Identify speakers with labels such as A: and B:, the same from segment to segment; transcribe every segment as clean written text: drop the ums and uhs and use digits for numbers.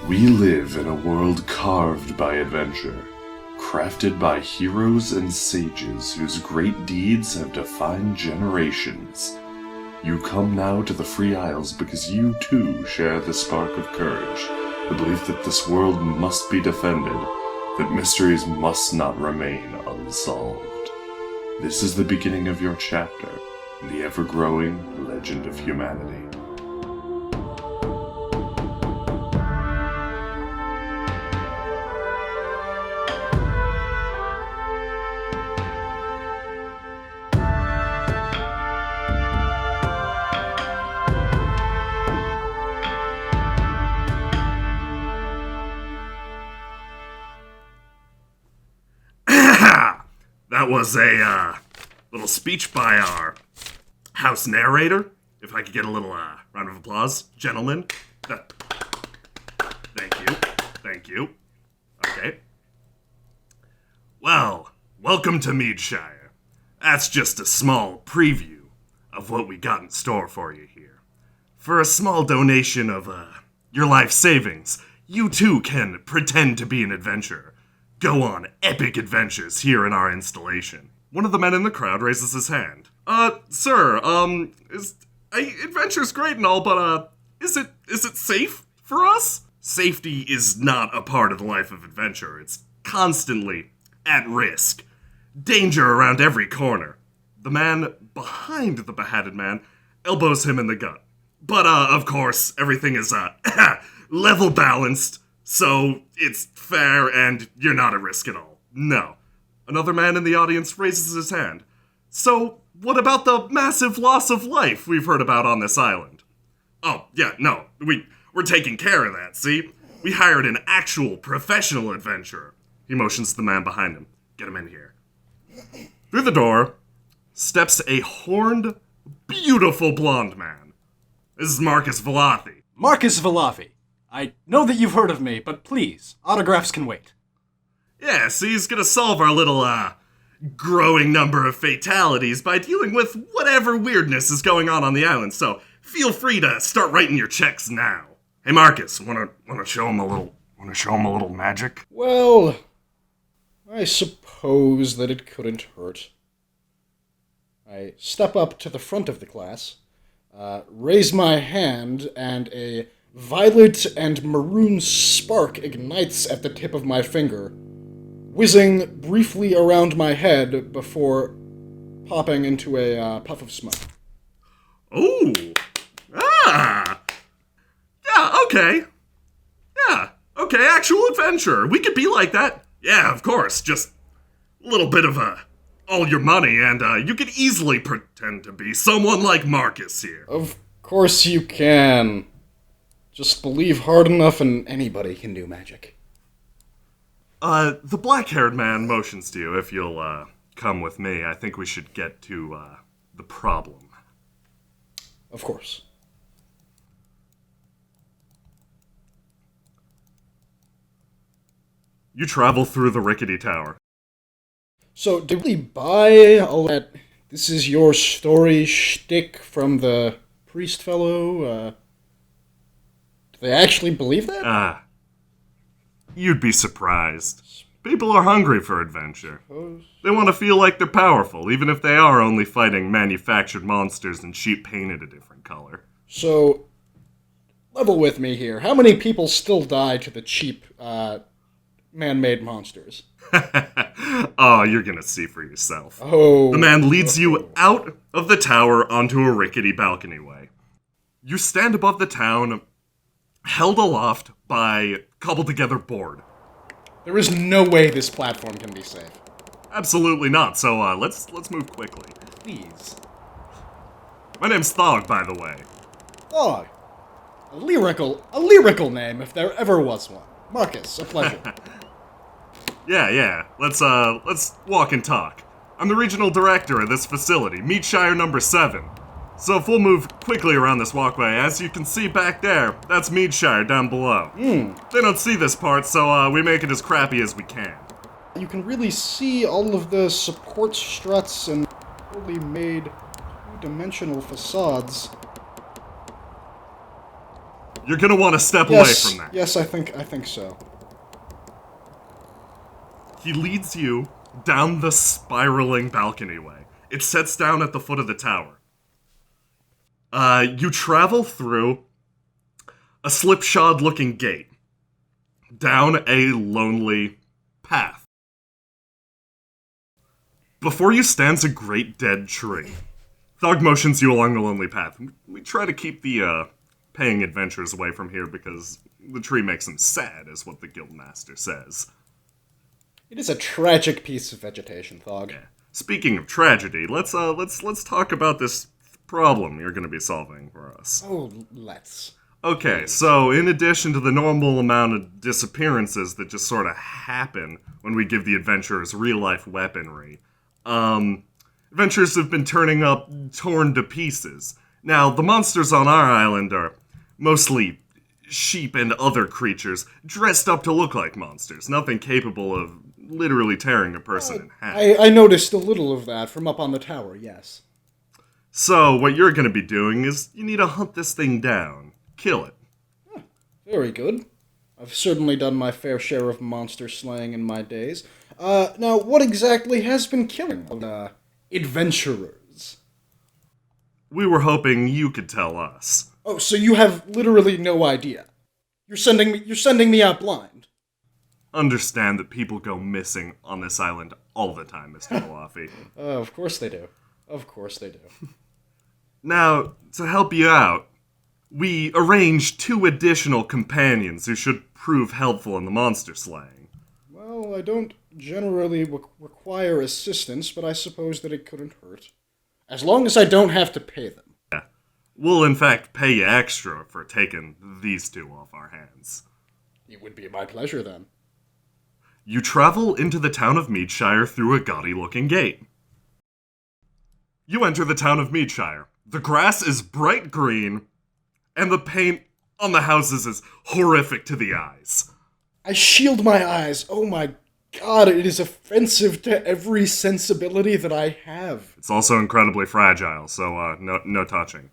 A: We live in a world carved by adventure, crafted by heroes and sages whose great deeds have defined generations. You come now to the Free Isles because you too share the spark of courage, the belief that this world must be defended, that mysteries must not remain unsolved. This is the beginning of your chapter in the ever-growing legend of humanity.
B: That was a little speech by our house narrator. If I could get a little round of applause, gentlemen. Thank you. Okay. Well, welcome to Meadshire. That's just a small preview of what we got in store for you here. For a small donation of your life savings, you too can pretend to be an adventurer. Go on epic adventures here in our installation. One of the men in the crowd raises his hand. Sir, adventure's great and all, but, is it safe for us? Safety is not a part of the life of adventure. It's constantly at risk. Danger around every corner. The man behind the behatted man elbows him in the gut. But, of course, everything is, level balanced. So, it's fair and you're not at risk at all. No. Another man in the audience raises his hand. So, what about the massive loss of life we've heard about on this island? Oh, yeah, no. We're taking care of that, see? We hired an actual professional adventurer. He motions to the man behind him. Get him in here. Through the door steps a horned, beautiful blonde man. This is Marcus Valathi.
C: Marcus Valathi. I know that you've heard of me, but please, autographs can wait.
B: Yeah, so he's gonna solve our little, growing number of fatalities by dealing with whatever weirdness is going on the island, so feel free to start writing your checks now. Hey Marcus, wanna show him a little magic?
D: Well, I suppose that it couldn't hurt. I step up to the front of the class, raise my hand, and a violet and maroon spark ignites at the tip of my finger, whizzing briefly around my head before popping into a puff of smoke.
B: Ooh. Yeah, okay. Yeah, okay, actual adventure. We could be like that. Yeah, of course, just a little bit of all your money, and you could easily pretend to be someone like Marcus here.
D: Of course you can. Just believe hard enough and anybody can do magic.
B: The black-haired man motions to you. If you'll, come with me, I think we should get to, the problem.
D: Of course.
B: You travel through the rickety tower.
D: So, did we buy all that this is your story shtick from the priest fellow? Do they actually believe that?
B: You'd be surprised. People are hungry for adventure. They want to feel like they're powerful, even if they are only fighting manufactured monsters and sheep painted a different color.
D: So, level with me here. How many people still die to the cheap, man-made monsters?
B: Oh, you're gonna see for yourself.
D: Oh.
B: The man leads you out of the tower onto a rickety balcony way. You stand above the town, held aloft by cobbled-together board.
D: There is no way this platform can be safe.
B: Absolutely not, so let's move quickly.
D: Please.
B: My name's Thog, by the way.
D: Thog. A lyrical name if there ever was one. Marcus, a pleasure.
B: Yeah, let's walk and talk. I'm the regional director of this facility, Meadshire number 7. So if we'll move quickly around this walkway, as you can see back there, that's Meadshire down below. They don't see this part, so we make it as crappy as we can.
D: You can really see all of the support struts and poorly made two-dimensional facades.
B: You're gonna want to step
D: Yes,
B: away from that.
D: yes, I think so.
B: He leads you down the spiraling balcony way. It sets down at the foot of the tower. You travel through a slipshod-looking gate, down a lonely path. Before you stands a great dead tree. Thog motions you along the lonely path. We try to keep the paying adventurers away from here because the tree makes them sad, is what the guildmaster says.
D: It is a tragic piece of vegetation, Thog.
B: Yeah. Speaking of tragedy, let's talk about this problem you're going to be solving for us.
D: Oh, let's.
B: Okay, so in addition to the normal amount of disappearances that just sort of happen when we give the adventurers real-life weaponry, adventurers have been turning up torn to pieces. Now, the monsters on our island are mostly sheep and other creatures dressed up to look like monsters, nothing capable of literally tearing a person in half.
D: I noticed a little of that from up on the tower, yes.
B: So, what you're going to be doing is you need to hunt this thing down. Kill it.
D: Very good. I've certainly done my fair share of monster slaying in my days. Now, what exactly has been killing adventurers?
B: We were hoping you could tell us.
D: Oh, so you have literally no idea. You're sending me out blind.
B: Understand that people go missing on this island all the time, Mr. Malafi.
D: Of course they do. Of course they do.
B: Now, to help you out, we arranged 2 additional companions who should prove helpful in the monster slaying.
D: Well, I don't generally require assistance, but I suppose that it couldn't hurt. As long as I don't have to pay them.
B: Yeah. We'll in fact pay you extra for taking these 2 off our hands.
D: It would be my pleasure then.
B: You travel into the town of Meadshire through a gaudy-looking gate. You enter the town of Meadshire. The grass is bright green, and the paint on the houses is horrific to the eyes.
D: I shield my eyes. Oh my god, it is offensive to every sensibility that I have.
B: It's also incredibly fragile, so no touching.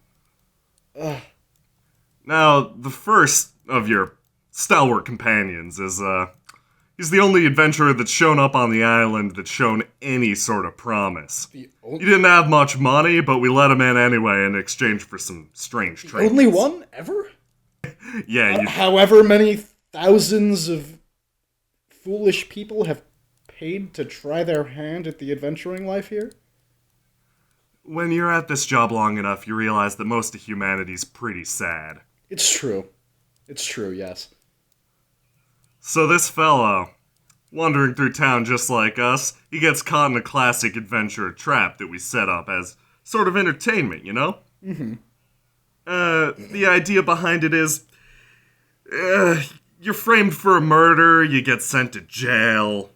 B: Now, the first of your stalwart companions is, he's the only adventurer that's shown up on the island that's shown any sort of promise. He didn't have much money, but we let him in anyway in exchange for some strange treatments.
D: Only one? Ever?
B: Yeah,
D: However many thousands of foolish people have paid to try their hand at the adventuring life here?
B: When you're at this job long enough, you realize that most of humanity's pretty sad.
D: It's true. It's true, yes.
B: So this fellow, wandering through town just like us, he gets caught in a classic adventurer trap that we set up as sort of entertainment, you know? Mm-hmm. The idea behind it is, you're framed for a murder, you get sent to jail.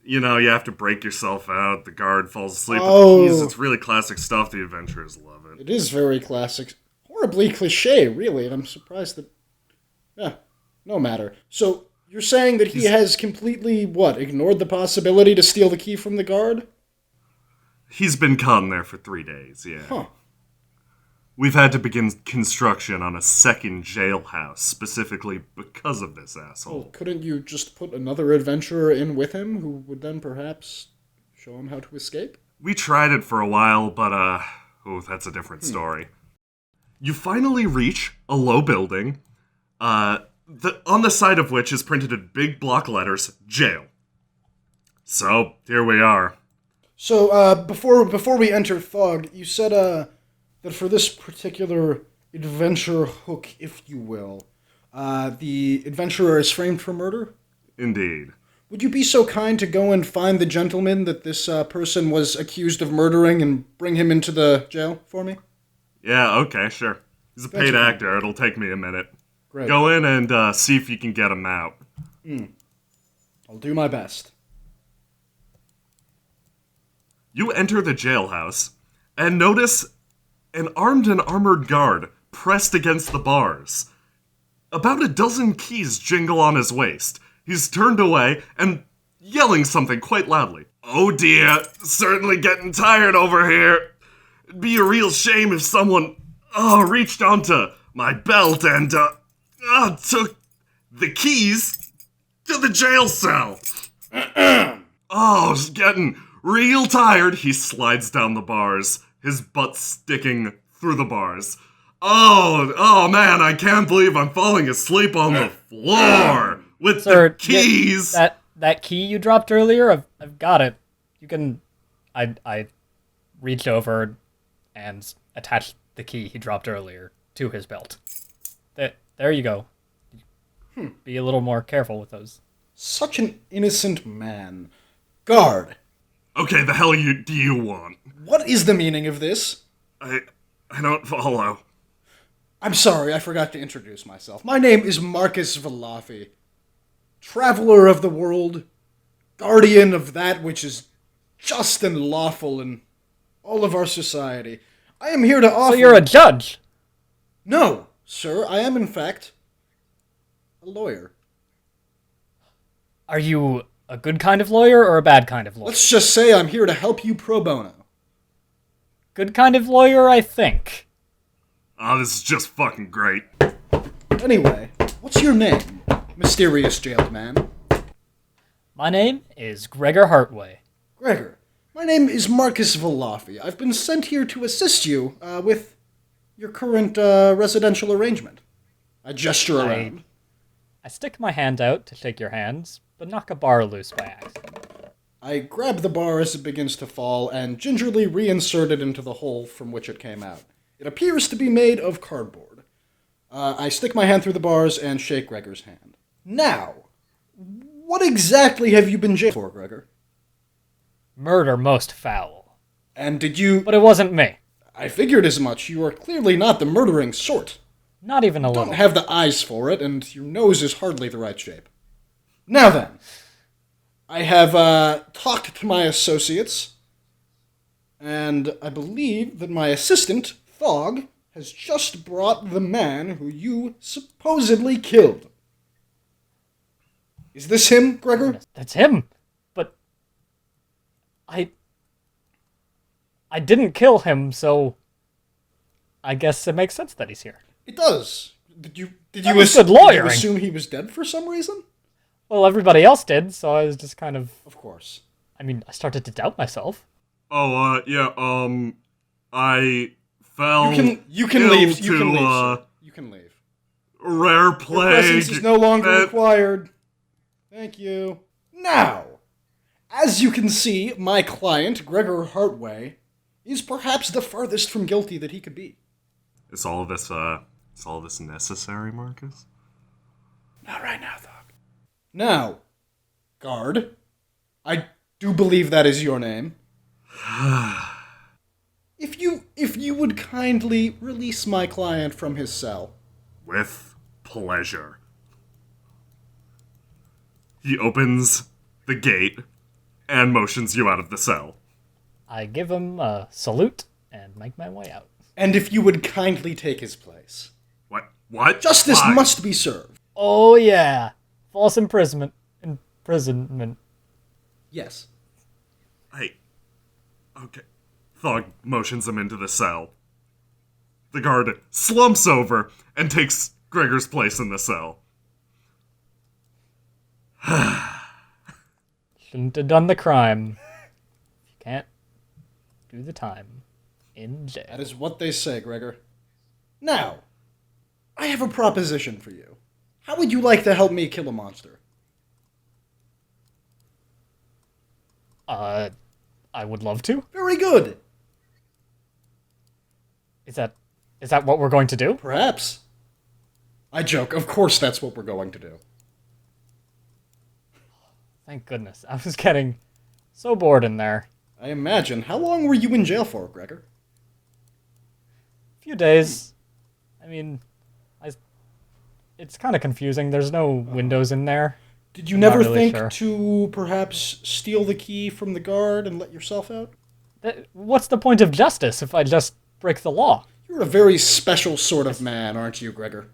B: You know, you have to break yourself out, the guard falls asleep with the keys. It's really classic stuff, the adventurers love it.
D: It is very classic. Horribly cliche, really, and I'm surprised that... Yeah, no matter. So, you're saying that he has completely, ignored the possibility to steal the key from the guard?
B: He's been caught in there for 3 days, yeah.
D: Huh.
B: We've had to begin construction on a second jailhouse, specifically because of this asshole.
D: Well, couldn't you just put another adventurer in with him, who would then perhaps show him how to escape?
B: We tried it for a while, but, that's a different story. You finally reach a low building, on the side of which is printed in big block letters, jail. So, here we are.
D: So, before we enter Thog, you said, that for this particular adventure hook, if you will, the adventurer is framed for murder?
B: Indeed.
D: Would you be so kind to go and find the gentleman that this person was accused of murdering and bring him into the jail for me?
B: Yeah, okay, sure. He's a paid actor. It'll take me a minute.
D: Great.
B: Go in and see if you can get him out.
D: I'll do my best.
B: You enter the jailhouse and notice an armed and armored guard pressed against the bars. About a dozen keys jingle on his waist. He's turned away and yelling something quite loudly. Oh dear, certainly getting tired over here. It'd be a real shame if someone reached onto my belt and, took the keys to the jail cell. Oh, he's getting real tired. He slides down the bars, his butt sticking through the bars. Oh man, I can't believe I'm falling asleep on the floor with
E: Sir,
B: the keys.
E: That key you dropped earlier, I've got it. You can... I reached over and attached the key he dropped earlier to his belt. There you go. Be a little more careful with those.
D: Such an innocent man. Guard,
B: Okay, the hell do you want?
D: what is the meaning of this?
B: I don't follow.
D: I'm sorry, I forgot to introduce myself. My name is Marcus Valafi, traveler of the world, guardian of that which is just and lawful in all of our society. I am here to offer...
E: So you're a judge?
D: No, sir, I am in fact a lawyer.
E: Are you a good kind of lawyer or a bad kind of lawyer?
D: Let's just say I'm here to help you pro bono.
E: Good kind of lawyer, I think.
B: Oh, this is just fucking great.
D: Anyway, what's your name, mysterious jailed man?
E: My name is Gregor Hartway.
D: Gregor, my name is Marcus Valafi. I've been sent here to assist you with your current residential arrangement. I gesture around.
E: I stick my hand out to shake your hands, but knock a bar loose by accident.
D: I grab the bar as it begins to fall and gingerly reinsert it into the hole from which it came out. It appears to be made of cardboard. I stick my hand through the bars and shake Gregor's hand. Now, what exactly have you been jailed for, Gregor?
E: Murder most foul.
D: And did you...
E: But it wasn't me.
D: I figured as much. You are clearly not the murdering sort.
E: Not even a
D: You
E: little.
D: don't have the eyes for it, and your nose is hardly the right shape. Now then, I have talked to my associates, and I believe that my assistant, Thog, has just brought the man who you supposedly killed. Is this him, Gregor?
E: That's him. But I didn't kill him, so I guess it makes sense that he's here.
D: It does. Did you
E: That was
D: did
E: good
D: you
E: lawyering.
D: assume he was dead for some reason?
E: Well, everybody else did, so I was just kind of...
D: Of course.
E: I mean, I started to doubt myself.
B: Oh, I fell
D: You can
B: ill
D: leave. You
B: to,
D: can leave. Sir. You can leave.
B: rare
D: Your
B: plague.
D: presence is no longer
B: that-
D: required. Thank you. Now, as you can see, my client, Gregor Hartway, is perhaps the farthest from guilty that he could be.
B: Is all this necessary, Marcus?
D: Not right now, Thog. Now, guard, I do believe that is your name. If you would kindly release my client from his cell.
B: With pleasure. He opens the gate and motions you out of the cell.
E: I give him a salute and make my way out.
D: And if you would kindly take his place.
B: What?
D: Justice
B: Why?
D: must be served.
E: Oh yeah, false imprisonment.
D: Yes.
B: Okay. Thog motions him into the cell. The guard slumps over and takes Gregor's place in the cell.
E: Shouldn't have done the crime. If you can't do the time, in jail.
D: That is what they say, Gregor. Now, I have a proposition for you. How would you like to help me kill a monster?
E: I would love to.
D: Very good.
E: Is that what we're going to do?
D: Perhaps. I joke. Of course that's what we're going to do.
E: Thank goodness. I was getting so bored in there.
D: I imagine. How long were you in jail for, Gregor?
E: A few days. I mean, it's kind of confusing. There's no windows in there.
D: Did you
E: I'm not
D: never
E: really
D: think
E: sure.
D: to perhaps steal the key from the guard and let yourself out?
E: What's the point of justice if I just break the law?
D: You're a very special sort of man, aren't you, Gregor?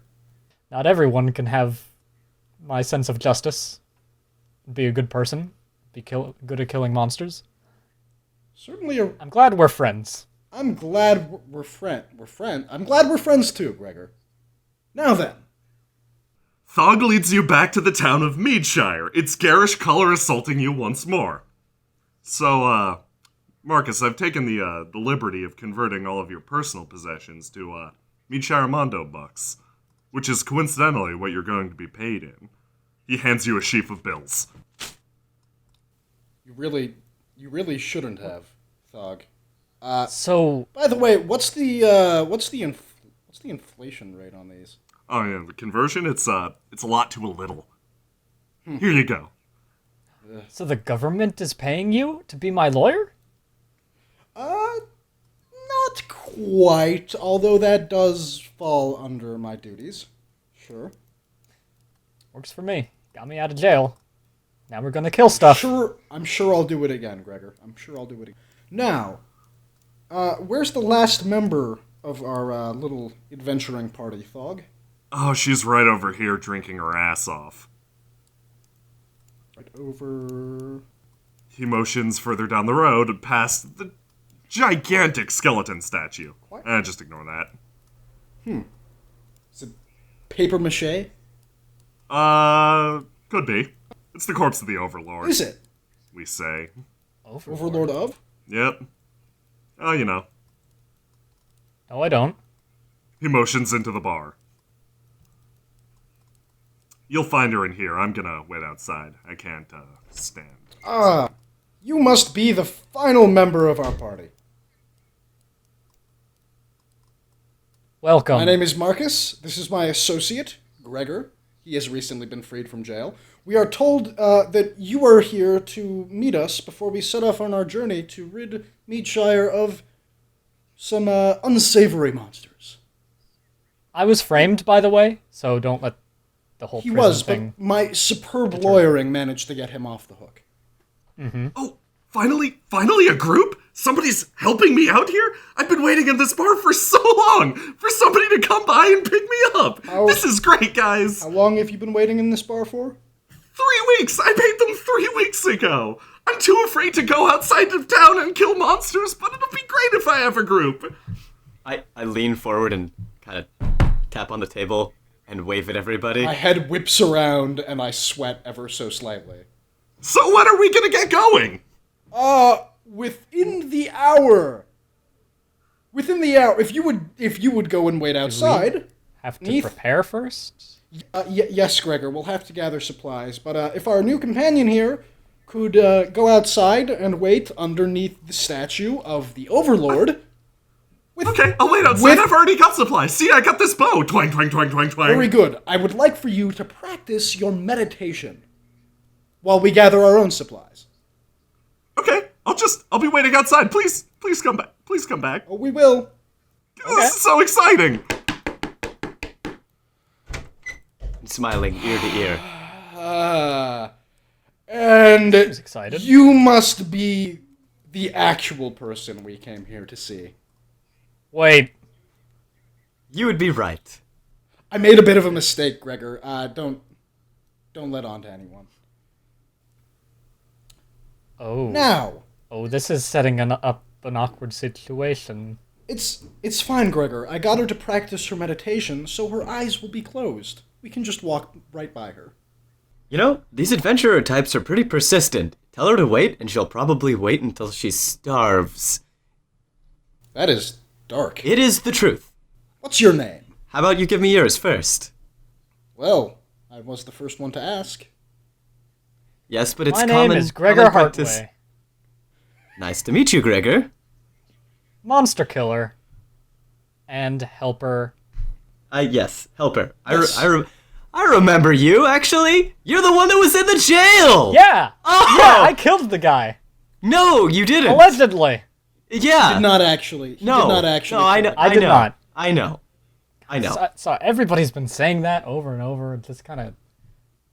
E: Not everyone can have my sense of justice. Be a good person. Be good at killing monsters.
D: Certainly
E: I'm glad we're friends.
D: I'm glad we're friends too, Gregor. Now then.
B: Thog leads you back to the town of Meadshire, its garish color assaulting you once more. So, Marcus, I've taken the liberty of converting all of your personal possessions to, Meadshire Mondo bucks, which is coincidentally what you're going to be paid in. He hands you a sheaf of bills.
D: You really shouldn't have, Thog.
E: So,
D: By the way, what's the inflation rate on these?
B: Oh yeah, the conversion, it's a lot to a little. Here you go.
E: so the government is paying you to be my lawyer?
D: Not quite, although that does fall under my duties. Sure.
E: Works for me. Got me out of jail. Now we're gonna kill stuff.
D: I'm sure I'll do it again, Gregor. I'm sure I'll do it again. Now, where's the last member of our little adventuring party, Thog?
B: Oh, she's right over here drinking her ass off.
D: Right over...
B: He motions further down the road past the gigantic skeleton statue.
D: What?
B: Just ignore that.
D: Is it paper mache?
B: Could be. It's the corpse of the Overlord.
D: Is it?
B: We say.
D: Overlord of?
B: Yep. Oh, you know.
E: No, I don't.
B: He motions into the bar. You'll find her in here. I'm gonna wait outside. I can't, stand.
D: You must be the final member of our party.
E: Welcome.
D: My name is Marcus. This is my associate, Gregor. He has recently been freed from jail. We are told that you are here to meet us before we set off on our journey to rid Meadshire of some unsavory monsters.
E: I was framed, by the way, so don't let the whole
D: He
E: prison
D: was,
E: thing...
D: but my superb lawyering managed to get him off the hook.
B: Oh, finally a group? Somebody's helping me out here? I've been waiting in this bar for so long for somebody to come by and pick me up. This is great, guys.
D: How long have you been waiting in this bar for?
B: 3 weeks! I paid them 3 weeks ago! I'm too afraid to go outside of town and kill monsters, but it'll be great if I have a group.
F: I lean forward and kind of tap on the table and wave at everybody.
D: My head whips around and I sweat ever so slightly.
B: So when are we gonna get going?
D: Within the hour. Within the hour. If you would go and wait outside.
E: Have to
D: Neath?
E: prepare first?
D: Yes, Gregor, we'll have to gather supplies. But if our new companion here could go outside and wait underneath the statue of the Overlord.
B: Okay, I'll wait outside. I've already got supplies. See, I got this bow. Twang, twang, twang, twang, twang.
D: Very good. I would like for you to practice your meditation while we gather our own supplies.
B: Okay, I'll be waiting outside. Please come back. Please come back.
D: Oh, we will.
B: This is so exciting.
F: Smiling ear to ear.
D: And
E: Who's excited?
D: you must be the actual person we came here to see.
E: Wait.
F: You would be right.
D: I made a bit of a mistake, Gregor. Don't let on to anyone.
E: Oh.
D: Now,
E: Oh, this is setting up an awkward situation.
D: it's fine, Gregor. I got her to practice her meditation, so her eyes will be closed. We can just walk right by her.
F: You know, these adventurer types are pretty persistent. Tell her to wait, and she'll probably wait until she starves.
D: That is dark.
F: It is the truth.
D: What's your name?
F: How about you give me yours first?
D: Well, I was the first one to ask.
F: Yes, but it's
E: My
F: common.
E: name is Gregor
F: common practice.
E: Hartway.
F: Nice to meet you, Gregor.
E: Monster killer. And helper.
F: Yes, helper.
D: Yes.
F: I remember you, actually. You're the one that was in the jail!
E: Yeah!
F: Oh!
E: Yeah, I killed the guy.
F: No, you didn't.
E: Allegedly.
F: Yeah.
D: Did not actually. He
F: No.
D: did not actually.
F: No, I
D: kill
F: know.
D: her.
E: I did
F: know.
E: not.
F: I know. I know.
E: So everybody's been saying that over and over. It just kind of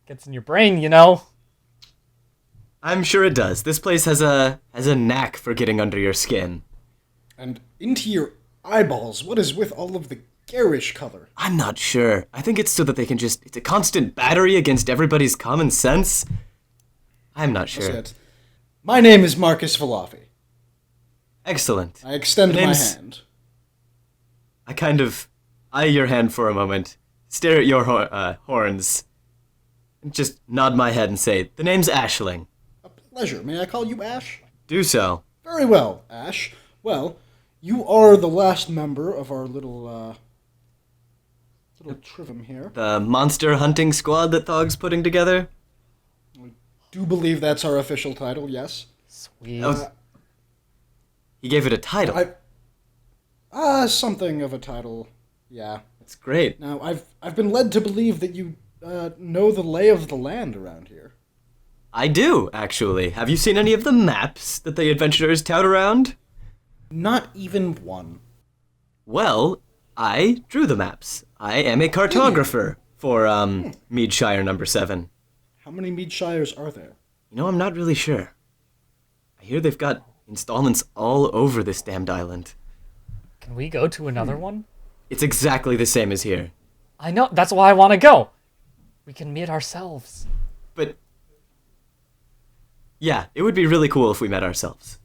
E: gets in your brain, you know?
F: I'm sure it does. This place has a knack for getting under your skin.
D: And into your eyeballs. What is with all of the garish color?
F: I'm not sure. I think it's so that they can just... It's a constant battery against everybody's common sense. I'm not sure.
D: That's it. My name is Marcus Valafi.
F: Excellent.
D: I extend
F: The
D: my
F: name's-
D: hand.
F: I kind of eye your hand for a moment, stare at your horns, and just nod my head and say, "The name's Ashling."
D: A pleasure. May I call you Ash?
F: Do so.
D: Very well, Ash. Well, you are the last member of our little trivim here.
F: The monster hunting squad that Thog's putting together?
D: Do believe that's our official title, yes.
E: Sweet.
F: He gave it a title.
D: Something of a title, yeah.
F: That's great.
D: Now, I've been led to believe that you know the lay of the land around here.
F: I do, actually. Have you seen any of the maps that the adventurers tout around?
D: Not even one.
F: Well, I drew the maps. I am a cartographer for, Meadshire number 7.
D: How many Meadshires are there?
F: You know, I'm not really sure. I hear they've got installments all over this damned island.
E: Can we go to another one?
F: It's exactly the same as here.
E: I know, that's why I want to go. We can meet ourselves.
F: But, yeah, it would be really cool if we met ourselves.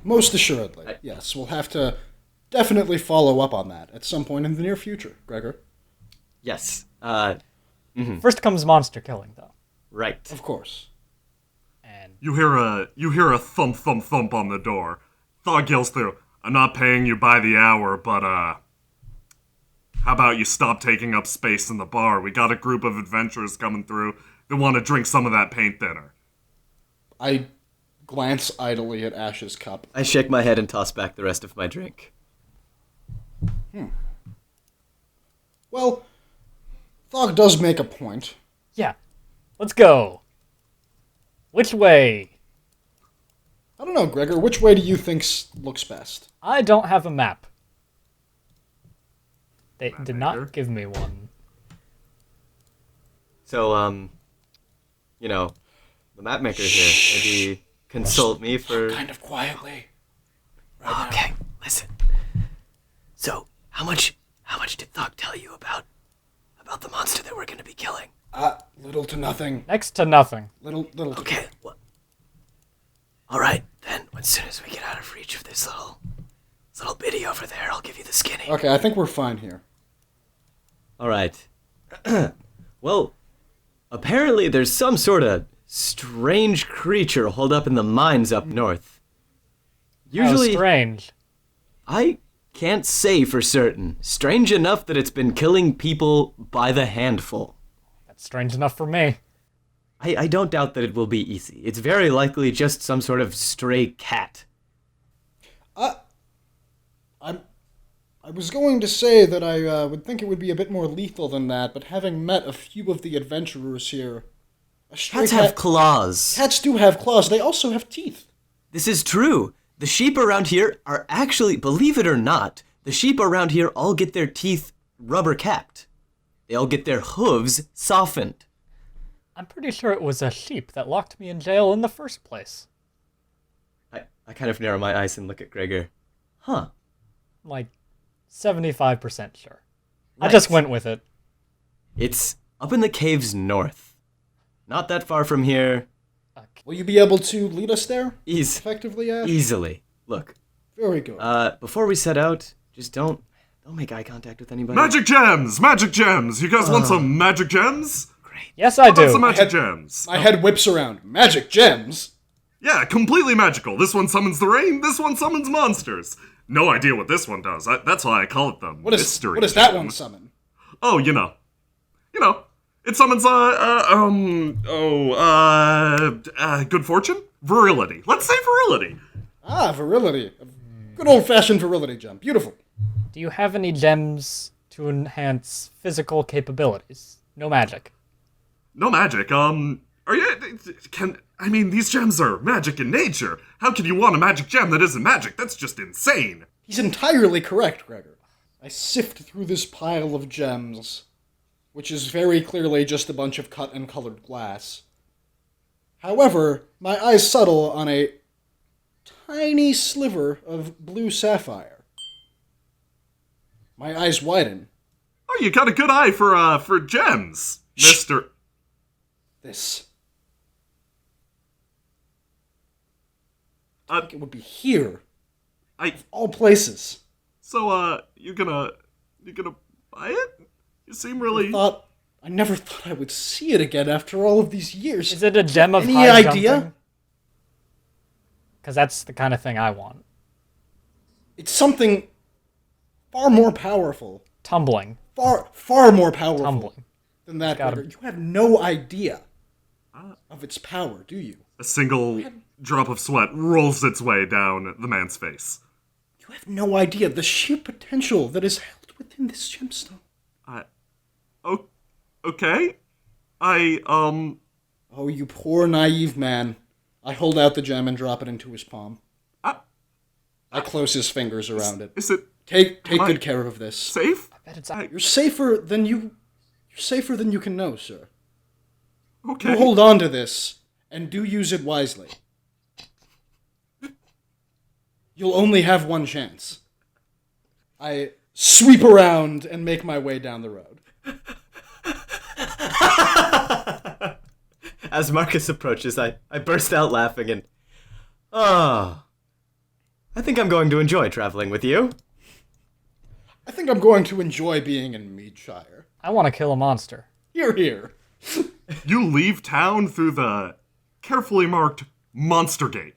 D: Most assuredly, yes. We'll have to definitely follow up on that at some point in the near future, Gregor.
F: Yes,
E: First comes monster killing, though.
F: right.
D: Of course.
E: And
B: You hear a thump thump thump on the door. Thog yells through, "I'm not paying you by the hour, but how about you stop taking up space in the bar? We got a group of adventurers coming through that want to drink some of that paint thinner."
D: I glance idly at Ash's cup.
F: I shake my head and toss back the rest of my drink.
D: Well, Thog does make a point.
E: yeah, let's go. Which way?
D: I don't know, Gregor, which way do you think looks best?
E: I don't have a map. They did
B: maker?
E: not give me one.
F: So, the map maker here. Maybe consult me for...
D: Kind of quietly.
F: Okay, listen. So, how much did Thog tell you about the monster that we're gonna be killing?
D: Little to nothing.
E: Next to nothing.
D: Little to
F: Okay, well... Alright, then, as soon as we get out of reach of this little biddy over there, I'll give you the skinny.
D: Okay, I think we're fine here.
F: Alright. Well, apparently there's some sort of strange creature holed up in the mines up north. Usually,
E: How strange.
F: I can't say for certain. Strange enough that it's been killing people by the handful.
E: That's strange enough for me.
F: I don't doubt that it will be easy. It's very likely just some sort of stray cat.
D: I was going to say that I would think it would be a bit more lethal than that, but having met a few of the adventurers here, a stray
F: Cats
D: cat...
F: have claws.
D: Cats do have claws. They also have teeth.
F: This is true. The sheep around here are actually, believe it or not, the sheep around here all get their teeth rubber capped. They all get their hooves softened.
E: I'm pretty sure it was a sheep that locked me in jail in the first place.
F: I kind of narrow my eyes and look at Gregor. Huh.
E: Like, 75% sure. I
F: Right.
E: just went with it.
F: It's up in the caves north. Not that far from here.
D: Will you be able to lead us there effectively, Ash?
F: Easily. Look,
D: Very good.
F: before we set out, just don't make eye contact with anybody.
B: Magic gems! Magic gems! You guys want some magic gems?
E: Yes, I
B: Some
E: do.
B: magic gems.
D: My head whips around. Magic gems?
B: Yeah, completely magical. This one summons the rain, this one summons monsters. No idea what this one does. That's why I call it the
D: What does
B: mystery
D: that
B: gem.
D: one summon?
B: Oh, you know. It summons, good fortune? Virility. Let's say virility.
D: Ah, virility. Good old-fashioned virility gem. Beautiful.
E: Do you have any gems to enhance physical capabilities? No magic.
B: No magic, these gems are magic in nature. How can you want a magic gem that isn't magic? That's just insane.
D: He's entirely correct, Gregor. I sift through this pile of gems, which is very clearly just a bunch of cut and colored glass. However, my eyes settle on a tiny sliver of blue sapphire. My eyes widen.
B: Oh, you got a good eye for gems, Mr.
D: This. I think it would be here. Of all places.
B: So, you gonna by it? You seem really...
D: I never thought I would see it again after all of these years.
E: Is it a gem of
D: Any
E: high
D: idea?
E: Because that's the kind of thing I want.
D: It's something far more powerful.
E: Tumbling.
D: Far more powerful
E: Tumbling.
D: than that.
E: Gotta-
D: Gregor. You have no idea of its power, do you?
B: A single drop of sweat rolls its way down the man's face.
D: You have no idea the sheer potential that is held within this gemstone.
B: Okay.
D: Oh, you poor naive man. I hold out the gem and drop it into his palm. I close his fingers around it.
B: Is it
D: Take
B: Am I-
D: good care of this.
B: safe?
E: I bet it's
D: You're safer than you can know, sir.
B: Okay.
D: You hold on to this and do use it wisely. You'll only have one chance. I sweep around and make my way down the road.
F: As Marcus approaches, I burst out laughing and... I think I'm going to enjoy traveling with you.
D: I think I'm going to enjoy being in Meadshire.
E: I want to kill a monster.
D: Here, here.
B: You leave town through the carefully marked Monster Gate.